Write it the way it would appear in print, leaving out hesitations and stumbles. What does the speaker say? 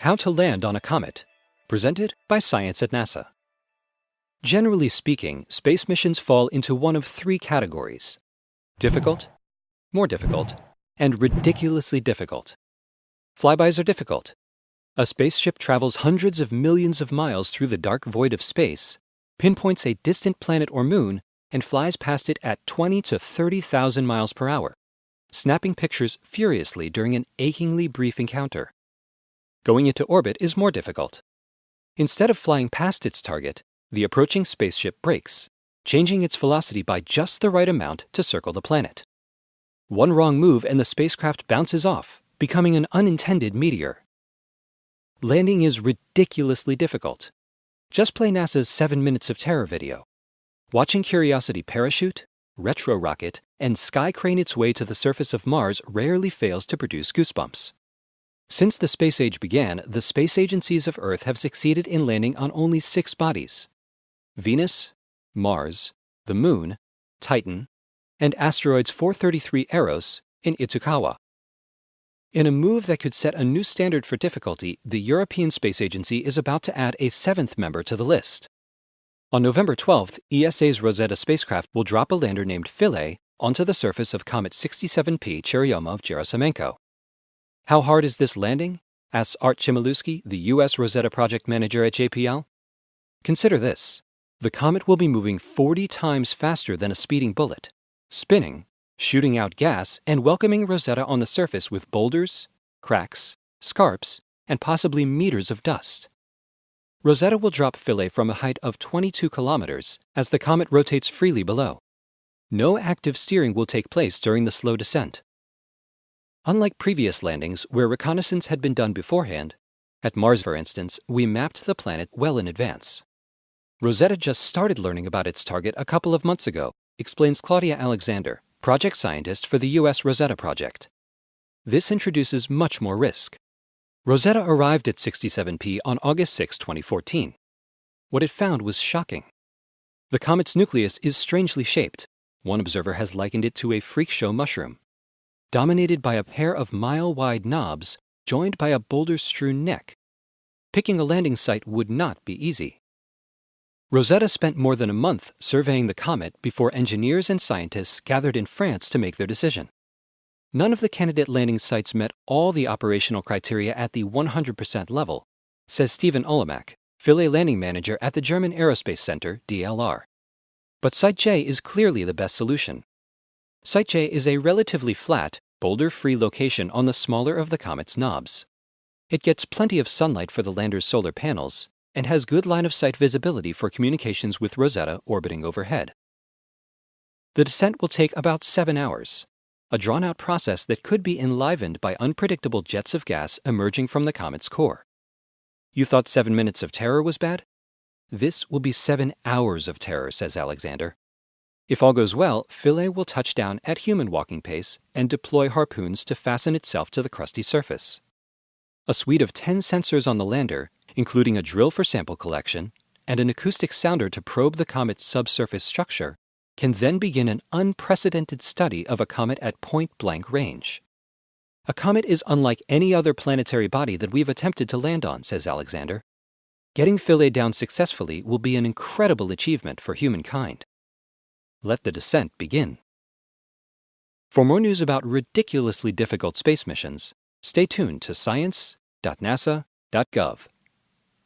How to land on a comet, presented by Science at NASA. Generally speaking, space missions fall into one of three categories: difficult, more difficult, and ridiculously difficult. Flybys are difficult. A spaceship travels hundreds of millions of miles through the dark void of space, pinpoints a distant planet or moon, and flies past it at 20 to 30,000 miles per hour, snapping pictures furiously during an achingly brief encounter. Going into orbit is more difficult. Instead of flying past its target, the approaching spaceship brakes, changing its velocity by just the right amount to circle the planet. One wrong move and the spacecraft bounces off, becoming an unintended meteor. Landing is ridiculously difficult. Just play NASA's 7 Minutes of Terror video. Watching Curiosity parachute, retro-rocket, and sky crane its way to the surface of Mars rarely fails to produce goosebumps. Since the space age began, the space agencies of Earth have succeeded in landing on only 6 bodies: Venus, Mars, the Moon, Titan, and asteroids 433 Eros in Itokawa. In a move that could set a new standard for difficulty, the European Space Agency is about to add a 7th member to the list. On November 12th, ESA's Rosetta spacecraft will drop a lander named Philae onto the surface of Comet 67P Churyumov-Gerasimenko. How hard is this landing? Asks Art Chmielewski, the U.S. Rosetta project manager at JPL. Consider this. The comet will be moving 40 times faster than a speeding bullet, spinning, shooting out gas, and welcoming Rosetta on the surface with boulders, cracks, scarps, and possibly meters of dust. Rosetta will drop Philae from a height of 22 kilometers as the comet rotates freely below. No active steering will take place during the slow descent. Unlike previous landings where reconnaissance had been done beforehand, at Mars, for instance, we mapped the planet well in advance. Rosetta just started learning about its target a couple of months ago, explains Claudia Alexander, project scientist for the U.S. Rosetta project. This introduces much more risk. Rosetta arrived at 67P on August 6, 2014. What it found was shocking. The comet's nucleus is strangely shaped. One observer has likened it to a freak show mushroom, dominated by a pair of mile-wide knobs joined by a boulder-strewn neck. Picking a landing site would not be easy. Rosetta spent more than a month surveying the comet before engineers and scientists gathered in France to make their decision. None of the candidate landing sites met all the operational criteria at the 100% level, says Stephen Olemak, Philae landing manager at the German Aerospace Center, DLR. But Site J is clearly the best solution. Site J is a relatively flat, boulder-free location on the smaller of the comet's knobs. It gets plenty of sunlight for the lander's solar panels and has good line-of-sight visibility for communications with Rosetta orbiting overhead. The descent will take about 7 hours, a drawn-out process that could be enlivened by unpredictable jets of gas emerging from the comet's core. You thought 7 minutes of terror was bad? This will be 7 hours of terror, says Alexander. If all goes well, Philae will touch down at human walking pace and deploy harpoons to fasten itself to the crusty surface. A suite of 10 sensors on the lander, including a drill for sample collection and an acoustic sounder to probe the comet's subsurface structure, can then begin an unprecedented study of a comet at point-blank range. A comet is unlike any other planetary body that we've attempted to land on, says Alexander. Getting Philae down successfully will be an incredible achievement for humankind. Let the descent begin. For more news about ridiculously difficult space missions, stay tuned to science.nasa.gov.